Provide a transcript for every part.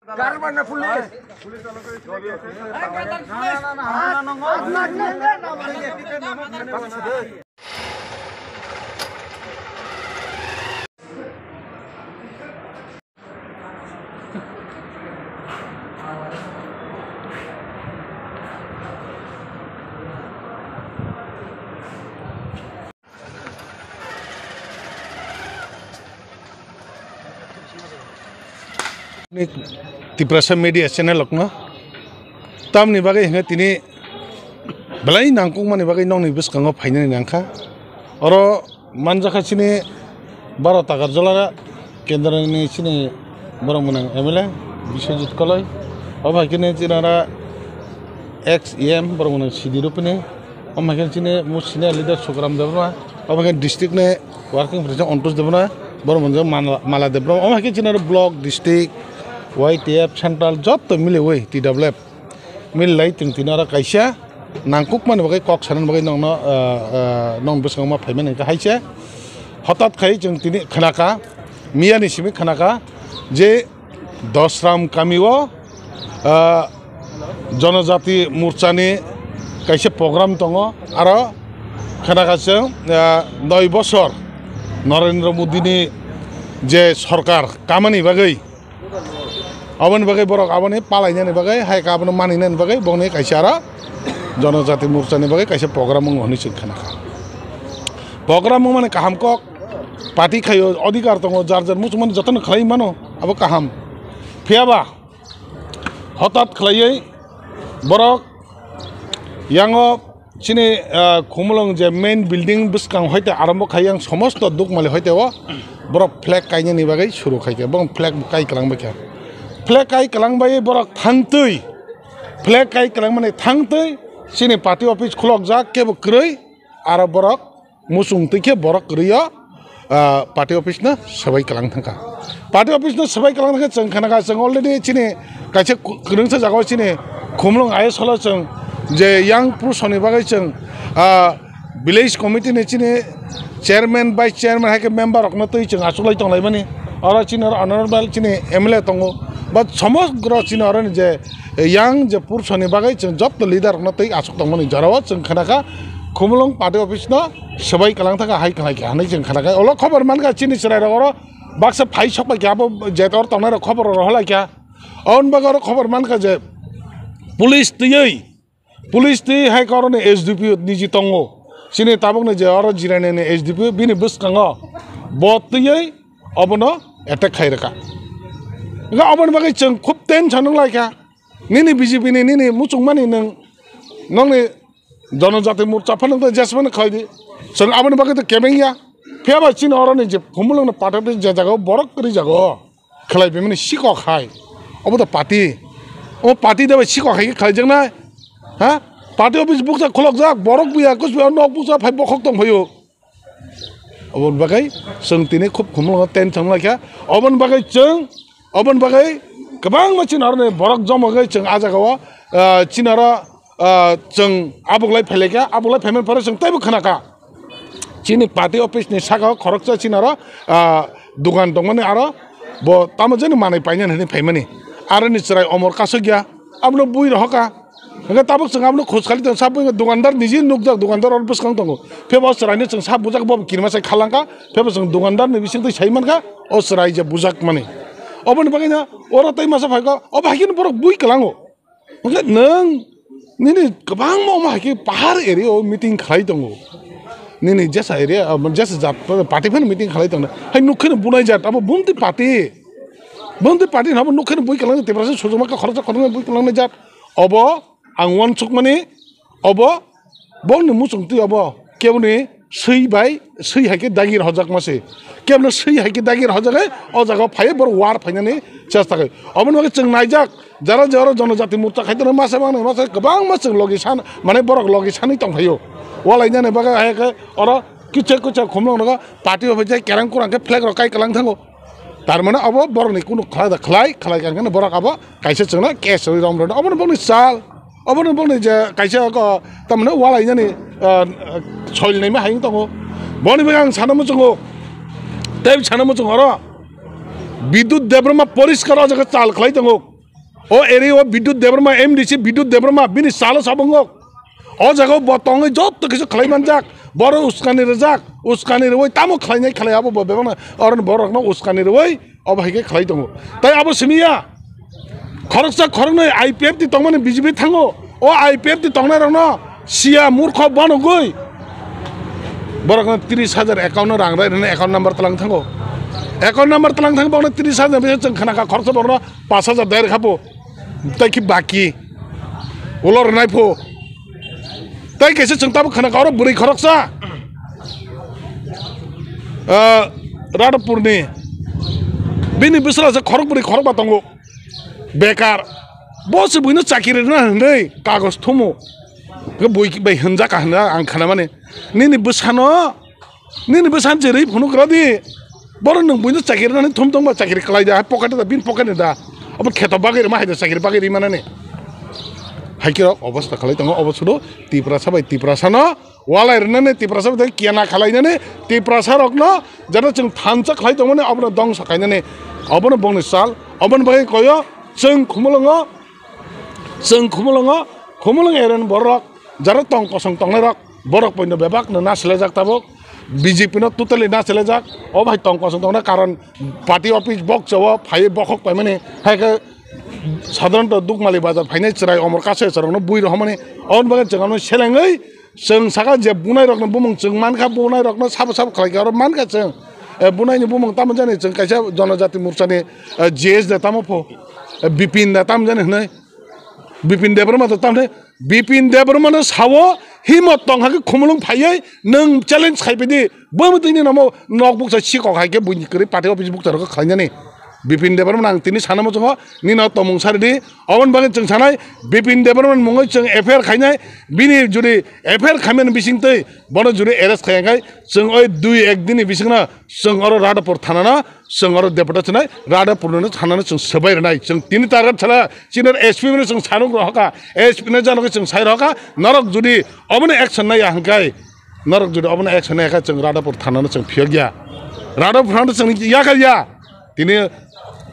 Garban pulis. Tiprasa media channel lokno tam ni bagai hanga tini belai nangkung mani bagai nong ni bus kango phaina ni nangkha oro manjaka chini 12 takar jolara kendra ni chini borong munang MLA Biswajit Koloi oba kini chinara XEM borong munang CD rupini oba kini chini musine leader Sukram Debra oba kini district ne working president Ontos Debra borong munang Mala Debra oba kini chinara block district YTF Central job to mile way TWF mil lai ting tinara kaisa nangkuk man bagai kok sanan bagai nong nong besang ma payment ka haise hotat khai jeng tini khanaka miyani simi khanaka je dosram kamiwo jonojati murchani kaisa program tongo aro khanaka jeng 9 bosor Narendra Modi ni je sarkar kamani bagai Awan bagai borok awan ini palainya nih bagai, hai kapan maninan bagai, bong nih kaisara, Jonojati Murcha nih bagai kaisa program menghuni sikhanaka. Program mana kaham kok, parti kayo, adhikar tongo jar musuh mana jatuh khalai mano, apa kaham, fiaba, hotat khalai borok, yang sini kumulong je main building bus kang hoite arambok kayang somos to duk male hoite wa, borok flag kayaknya nih bagai suruh kayak, bong flag kai kelang bagai. Flag kai kelang bayi borok thangtui, flag kai kelang mana thangtui, sini party office khulok jak ke berkerui, arab borok musung tike borok kerja, party office na sebagai kelang thangka, party office na sebagai kelang thangka ceng kena ceng already sini kaca kereng sejago sini, kumlong ayat salah ceng, je yang pursoni bagai ceng, village committee ni sini chairman vice chairman hai ke member okna tui ceng asulai tong lai bani, orang sini orang honorable sini MLA tongo. But समग्र चिन्हहरू जे yang je pursoni bagai ceng job to leader na tei asuk tong mani jarawat ceng khanaka khumlong party office na sebai kalang thaka hai khanai ka hanai ceng khanaka olo khobar man ka chini serai ro baksa phai sokpa kya bo jetor tong na khobar ro hala kya on bagar khobar man ka je police ti hai korone SDP niji tongo sini tabok ne je oro jirane ne SDP bini bus kango bot ti obono attack khai raka Enggak apa bagai ceng kup ten canung lagi ya. Nini BJP nini mucung mani nong ni Jonojati Murcha panang tu jasman kau di. Ceng apa bagai tu kemeng ya. Piapa Cina orang ni je kumulong na partai tu jago borok keri jago. Kelai pemini sikok hai. Apa tu parti? Oh parti dah sikok hai kelai jeng na. Hah? Parti office buksa kolok jak borok biya kus biya nok buksa phai bokok tong phayo. Apa bagai ceng tini kup kumulong ten canung lagi ya. Apa bagai ceng Oban bagai kebang macam orang ni borok jom bagai ceng aja kawa Cina ceng abuk lai peleka abuk lai payment pada ceng tapi kena Cini party office ni saka korok Cina dukan dong mana ara bo tamu jadi mana paynya ni payment ni ara ni cerai omor kasih ya ablo bui rohka enggak tabuk ceng ablo khus kali tu sabu dukandar niji nukjak dukandar orang bus kang tunggu febos cerai ni ceng sabu bujak bob kirim saya kalangka febos ceng dukandar ni bising tu caiman ka oh cerai je bujak mana Oban bagainya orang tay masa faga, oba hakin borok bui kelango. Mungkin neng, nini kebang mau mah hakin pahar area meeting khalai tongo. Nini jasa area, jasa jat party pun meeting khalai tongo. Hai nukhin bunai jat, apa bunti party, apa nukhin bui kelango. Tiba-tiba sujuma ka kharcha korang bui kelango jat. Oba angwan suk mani, oba bong ni musung tu oba kau ni sui hakin dagir hojak masih. Kemana sih hai kita kira hajai, oh jaga payah baru war payahnya ni cesta kai. Aman bagai ceng naijak, jara Jonojati Murcha kai tu masa kebang masa logisan, mana borok logisan itu payah. Walainya ni bagai hai kai, orang kicau kumlong naga party office kerang kurang ke flag rokai kelang tanggo. Tarmana apa borok ni kuno khalai kan borok apa kaisa cengna cash rom rom. Aman bagai sal, aman bagai je kaisa ko tamana walainya ni soil ni mah hai tanggo. Bani bagai sana muncung tapi sana muncung orang bidut debrama polis karo jaga cal kelai tengok o eri o bidut debrma MDC bidut debrma bini salo sabungok o jago botong jot to kisu khlai manjak boro uskani roi tamo khlainai khlai abo bebana oron borok no uskani roi obhaike khlai tongo tai abo simiya khoroksa khoroknai IPF ti tongmani BJP thango o IPF ti tongnai rokno sia murkha banogoi borok 30,000 account rang rai rene account number talang thango account number talang thang bang 30,000 bisa jeng khana ka khorsa borno 5,000 dair khapo tai ki baki ulor nai pho tai kaise jeng tab khana ka oro buri khoroksa Radapur ni bini bisra se khorok buri khorok batango bekar bos buino chakiri na nei kagos thomo ke boi ki bai hanja ka hana ang khana mane nini besan jeri phono kradi boro nang buino chakiri na thom thom ba chakiri kalai da pocket da bin pocket da अब खेत बागेर मा हायदा सागिर बागेर मानाने हाइकिर अवस्था खालाय तंगो अबसुदो Tiprasa bye तिप्रासानो वालाय रनने Tiprasa bye Kiana खालायनाने Tiprasa रकनो जनो जों थानसा खालाय तंगोने अबनो दं सखायनाने अबनो बंनि साल अबन बाय कयो जों खुमलंग एरन बरक जरो तंग कसं तंगने रक बरक पयनो बेबाक न नासले जाक Tabo BJP no totally na chale jak o bhai tong kosong tong na karon party office box jawa phai bokhok pai mane hai ka sadharan to dukmali bazar phainai chrai omor kase charong no bui rohmane on bagan changano selengai seng saka je bunai rok no bumung cheng man kha bunai rok no sab khlai ka man ka cheng bunai ni bumung tam jane cheng kaisa janajati morcha ni JS da tam pho Bipin da tam jane hnai Bipin Debrma to tam ne Bipin Debrma no sawo himot tong ha khumulung phaiai nang challenge khaipedi bomutini namo notebook sa chikok haike buini kri party office book tarok khainani Bipin Debrma nang tini sanamo jongo ni no tomung sardi awon bangen chung sanai Bipin Debrma mongoi chung affair khainai bini juri affair khamen bising tei bono juri arrest khaigai chung oi 2-1 dini bisingna chung oro Radapur thana na chung oro deputy chunai Radapur no thana na chung sabai nai chung tini target chala chinor SP no chung sanung rohaka SP no jano chung sai rohaka narok juri abone action nai hangkai narok juri abone action nai ka chung Radapur thana na chung phiagya Radapur thana chung ya tini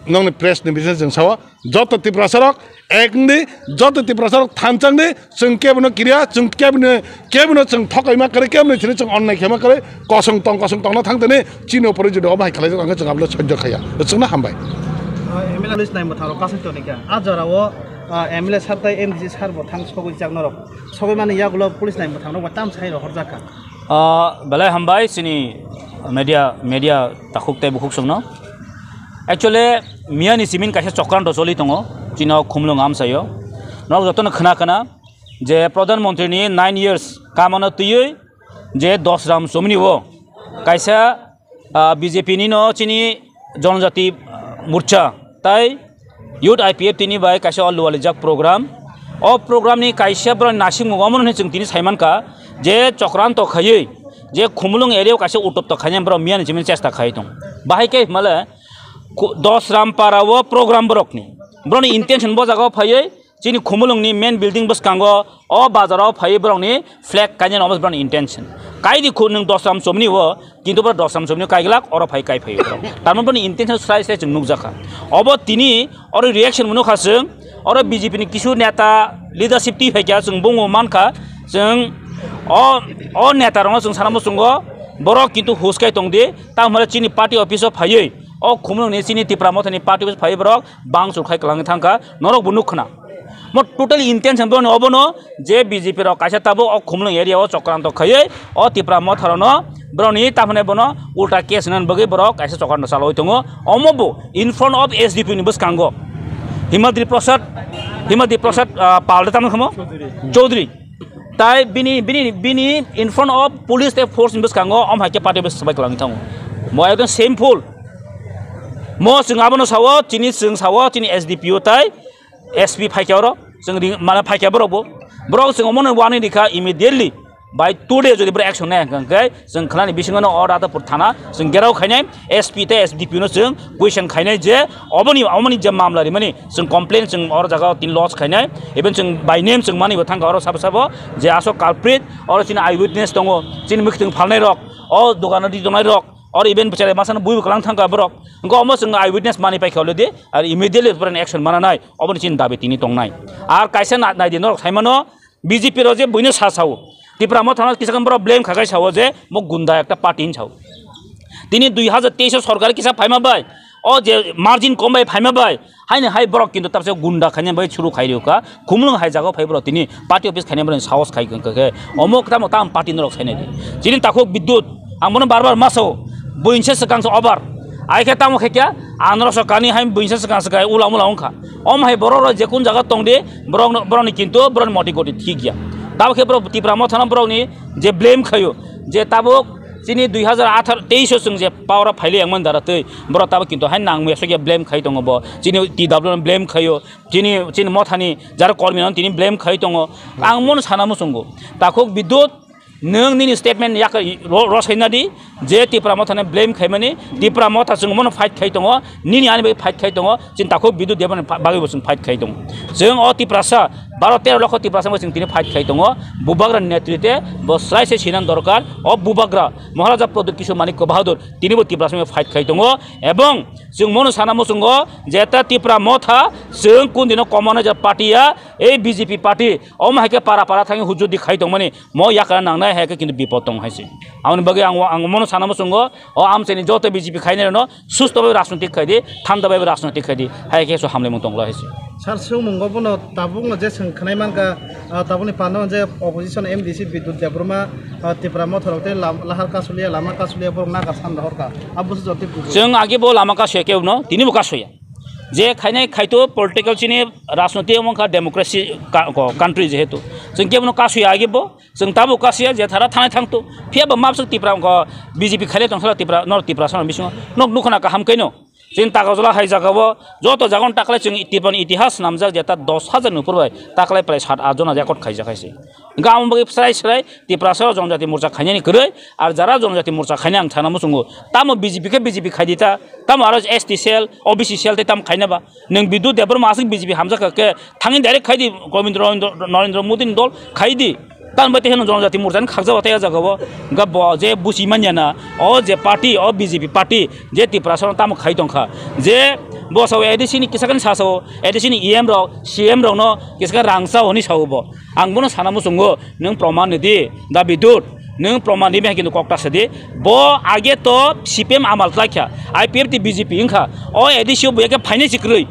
nong ni press ni business jeng sawa joto tiprasarok ekndi joto tiprasarok thanchang ni chung kebno kriya chung kebno chung thokaima kare kebno chini chung onnai khema kare kosong tong na thangtene chino pore jodi obai khalai jang chung ablo sajjo khaya chung na hambai MLA list nai motharo kasen to nika ajarawo MLA sartai MDC sar bo thang sogoi jagnorok sobai mane yagulo police nai motharo tam sai ro horjaka balai hambai sini media takhuk tai bukhuk songno actually miani simin kaisa chokran to choli tongo chino khumlung am sayo nok jotono khana je pradhan mantri ni 9 years kamano tuyoi je 10 ram somni wo kaisa BJP ni no chini janjati morcha tai youth IPF tini bai kaisa alwali jak program o program ni kaisa bro nasing mogomon ne chung tini saiman ka je chokran to khayei je khumlung area kaisa utop to khanyam bro miani simin chesta khai tong bahai ke mala 10 ram parawo program borokni broni intention bo jago phaiye chini khumulungni main building bus kango o bazaro phaiye broni flag kanyen omas broni intention kaidi khunung 10 ram somni wo kintu bro 10 ram somni kaigilak oro phai kai phai tarman broni intention srai se chung jaka obo tini oro reaction muno khasung oro BJP ni kisu neta leadership ti phaiya chung bongo mankha chung o neta rong chung sanamo chungo borok kintu huskai tongde tamhala chini party office of phaiye o khumlung ni chini tipra mothani party office phai borok bang surkhai klang thangka norok bunuk khna mo totally intention bon obono je BJP ro kaisa tabo o khumlung area o chokran to khaye o tipra motharono broni tamhane bono ulta case nan bagi borok kaisa chokran saloi tongo omobo in front of SDP ni bus kango Himadri Prasad palde tam khamo Chaudhary tai bini in front of police force ni bus kango om haike party office sabai klang thango mo ekdom shameful mo singabono sawo chini SDPO tai SP phaikyaoro jeng mana phaikya borok sing omon wani dikha immediately by today jodi bro action na kai jeng khlani bisingono order pur thana jeng gerau khainai SP te SDPO no jeng question khainai je omoni je mamla ri mani jeng complaint jeng or jaga 3 loss khainai even jeng by name jeng mani thang oro sabo je aso culprit or chini eyewitness tongo chini mukting phalnai rok o doganati donai rok और event बेचारे मासान बुई कलां थांगा बरक गो अमो जों आई witness मानि पाइ खावले दे आरो immediately foreign action मानानाय अबनि चिन दाबि तिनि तंनाय are कायसे नाय दिन साइमानो BJP रो जे बयनो सासाव तिप्रा म थाना किसाकन बरो ब्लेम खागाय साव जे म गुंडा एकटा पार्टी इन साव तिनि 2023 सरकार किसा फाइमा बाय ओ जे मार्जिन कमबाय फाइमा बाय हाइने हाइ बरक किन्तु ताबसे गुंडा खाने बाय शुरू खाइरिउका खुमलुं हाइ जागा फाइब्र तिनि पार्टी ऑफिस खाने बरन साहस खाइ के अमोक ताम पार्टी नरक साइने दि जिनि ताखो विद्युत आंबोनो बार मासो बयनसे सकांसो अबार आइखे तामो खेक्या आनरस कानि हाइ बयनसे सकांसो गाय उला उनखा अम हाइ बरो जेकुन जागा तंदे बरनि किन्तु बरनि मति गति ठीक गया ताबो खेब्र तिप्रा म थाना बरनि जे ब्लेम खायो जे ताबो जिनि 2023 जों जे पावर फाइले आंमोन दारातै बर ताबो किन्तु हाइ नांग मेसगे ब्लेम खाइ दङ ब जिनि टिडब्ल्यू ब्लेम खायो जिनि मथानि जार कलमिनान तिनि ब्लेम खाइ दङ आं मन सानामो संगो ताखौ विद्युत नों निनि स्टेटमेन्ट याक रसायनादि जे तिप्रा मथाने ब्लेम खाइमानि तिप्रा मथा जों मन फाइट खाइ दङ निनि आनि बे फाइट खाइ दङ जिन ताखौ विद्युत देबन बागैबो जों फाइट खाइ दङ जों अ तिप्रासा 12-13 लाख तिप्रासा जों तिनि फाइट खाइ दङ बुबाग्रा नेतृत्वे बस्रायसे सिनान दरकार अ बुबाग्रा महाराजा प्रदीप किशोर मानिक बाहादुर तिनिबो तिप्रासा फाइट खाइ दङ एवं जों मन सानामो संगो जेता तिप्रा मथा जों कुन दिन कमन जा पार्टीया ए बीजेपी पार्टी अ माइके पारा थाङि हुजुदि खाइ दङ माने म याका नांनाय हायके किन्तु विपद दं हाइसे आंनि बगे आं मन सानामो संगो अ आमसेनि जत बीजेपी खाइने न सुस्थबै राजनीतिक खाइदि थामदाबै राजनीतिक खाइदि हायके सो हामले मं दंला हाइसे सार सौ मंगबनो ताबुंग जे सोंखनाय मानका ताबुनि पानो जे अपोजिशन एमडीसी विद्युत देब्रमा तिप्रा मथरते लाहार कासुलिया लामा कासुलिया बर नागा सान हरका आबुस जति जों आगे बो लामा कासुया केउनो तिनि बो कासुया जे खाइनाय खाइतो पॉलिटिकल चिनि राजनीति मंखा डेमोक्रेसी कान्ट्री जेहेतु जों केउनो कासुया आगे बो जों ताबो कासुया जे थारा थानाय थांतो फेबो माबसो तिप्रा बीजेपी खाइले दंसला तिप्रा नर तिप्रा सान बिसो नक नुखना का हामकैनो जों तागाजला हाइ जागाबो जत जागन ताकले जों तिप्रानि इतिहास नामजा जेता 10,000 नुपुरबाय ताकले प्राय 7-8 जना जेकट खाइजाखायसे गाम बगे फ्राय तिप्रासा जनजाति मोर्चा खाइनानि गरै आर जारा जनजाति मोर्चा खाइना आं थानामो संगो तामो बीजेपी खाइदिता ताम आरो एसटी सेल ओबीसी सेल ते ताम खाइनाबा नों विद्युत देबर मासिक बीजेपी हामजाखा के थाङि डाइरेक्ट खाइदि गोविंद नरेंद्र मोदी दल खाइदि तान बते हेन जनजाति मोर्चानि खागजा बाथाया जागाबो गब जे बुसि मान्याना अ जे पार्टी अ बीजेपी पार्टी जे तिप्रासा ताम खाइ दंखा जे बसाव एडिसिनि किसाकन सासो एडिसिनि ईएम र सीएम रनो किसका रांसा होनि सावबो आंबोनो सानामो संगो नों प्रमाण दि दा विद्युत नों प्रमाण दिबे किन्तु कक्टासे दि बो आगे तो सीपीएम आमाल लाख्या आईपीएफ ति बीजेपी इंखा अ एडिसिओ बयके फाइने सिक्रै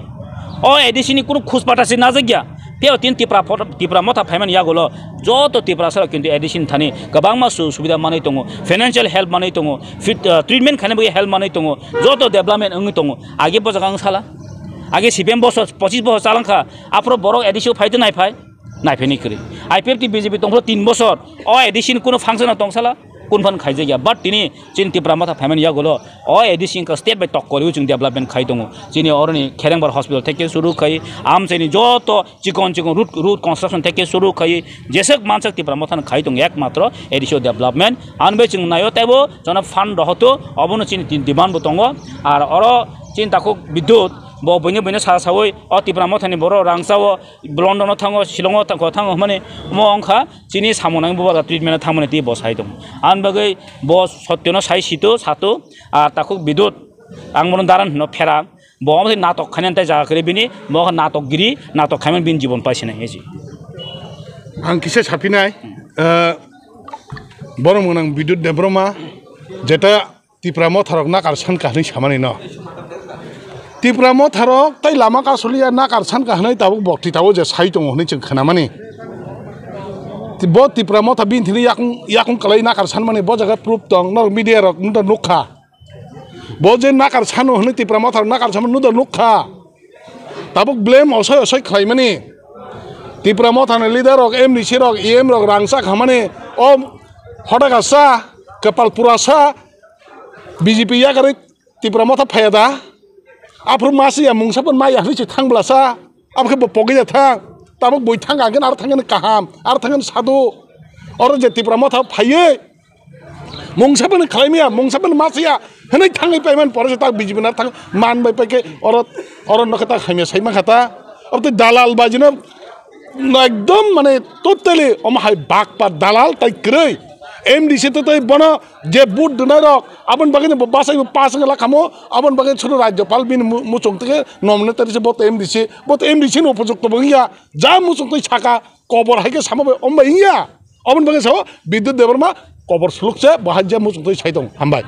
अ एडिसिनि कुनु खुसपाटासे नाजग्या पेव तीन तिप्रा मथा फाइमान यागोलो जत तिप्रा सर किन्तु एडिसिन थानि गोबां मा सुबिदा मानै दङ फाइनान्शियल हेल्प मानै दङ ट्रिटमेन्ट खाइनाबो हेल्प मानै दङ जत डेभलपमेन्ट ओङै दङ आगे बजागां साला आगे सीपीएम बसर 25 बसर चालांखा आफ्रो बर एडिसिओ फाइदो नायफाइनि करै आईपीएफ ति बीजेपी दंफ्रो 3 बसर अ एडिसिन कुनु फांसन दंसाला कुनफान खाइजे गया बाट तिनि चिन तिप्रा मथा फाइमान यागोलो अ एडिसिन का स्टेप बाय टक करिउ जों डेभलपमेन्ट खाइ दङ जिनि अरनि खेरेंबार हस्पिटल थेके सुरु खाइ आमसेनि जत चिकन रुट कन्स्ट्रक्शन थेके सुरु खाइ जेसक मानसक तिप्रा मथान खाइ दङ एकमात्र एडिसिओ डेभलपमेन्ट आनबे जों नायो ताबो जना फान्ड रहतो अबनो चिन डिमान्ड बो दङ आर अर चिन ताखौ विद्युत बो बयनो सासावै अ तिप्रा मथानि बर रांसाव लन्डन थाङो शिलंआव थाङो माने म अंखा चिनि सामनां बबा ट्रिटमेन्ट थांमने ति बसाइ दं आन बगै ब सत्यनो साइ सितो सातो आ ताखौ विद्युत आं मन दारान न फेरा ब मथे नाटक खानेन्ताय जाखरे बिनि म नाटकगिरि नाटक खाइमन बिन जीवन पाइसिना हेजि आं किसे साफिनाय बर मोनां विद्युत देब्रमा जेता तिप्रा मथरक नाकार सान काहनै सामानै न तिप्रा मथरक तै लामा कासुलिया नाकार सान काहनै ताबो बक्ति ताबो जे साइ दङ हनै जों खोनामानि ब तिप्रा मथा बिनथिनि याकुं कलाय नाकार सान माने ब जागा प्रुफ दं न मिडिया रक नुद नुखा ब जे नाकार सान हनै तिप्रा मथर नाकार सान नुद नुखा ताबो ब्लेम असय खाइमानि तिप्रा मथानि लिडार रक एमडीसी रक ईएम रक रांसा खामानि अ हडागासा कपालपुरासा बीजेपी या गरे तिप्रा मथा फायदा आफ्रो मासिया मुंसापन माइ हलिसे थांब्लासा आफके पगैया थां ताबो बय थांगागोन आरो थांगोन काहाम आरो थांगोन सादु अर जे तिप्रा मथा फायो मुंसापन खालामिया मुंसापन मासिया हनै थाङै पाइमान परसे ता बीजेपी ना थां मान बाय पाके अर नखता खाइमिया साइमा खाता अब त दालाल बाजिनो एकदम माने टोटली अमहाय बागपा दालाल ताइ क्रै MDC তো তাই বনা যে বুট দনাই রক আবন বাগে বাসাই পাস গেলা খামো আবন বাগে ছোট রাজ্যপাল বিন মুচং থেকে নমিনেটারি বত MDC নি উপযুক্ত বঙ্গিয়া যা মুচং তৈ ছাকা কবর হাইকে সামাবে অম্বা ইয়া আবন বাগে সাও বিদ্যুৎ দেবর্মা কবর সুলুকছে বাহাজ্যা মুচং তৈ সাইদং হামবাই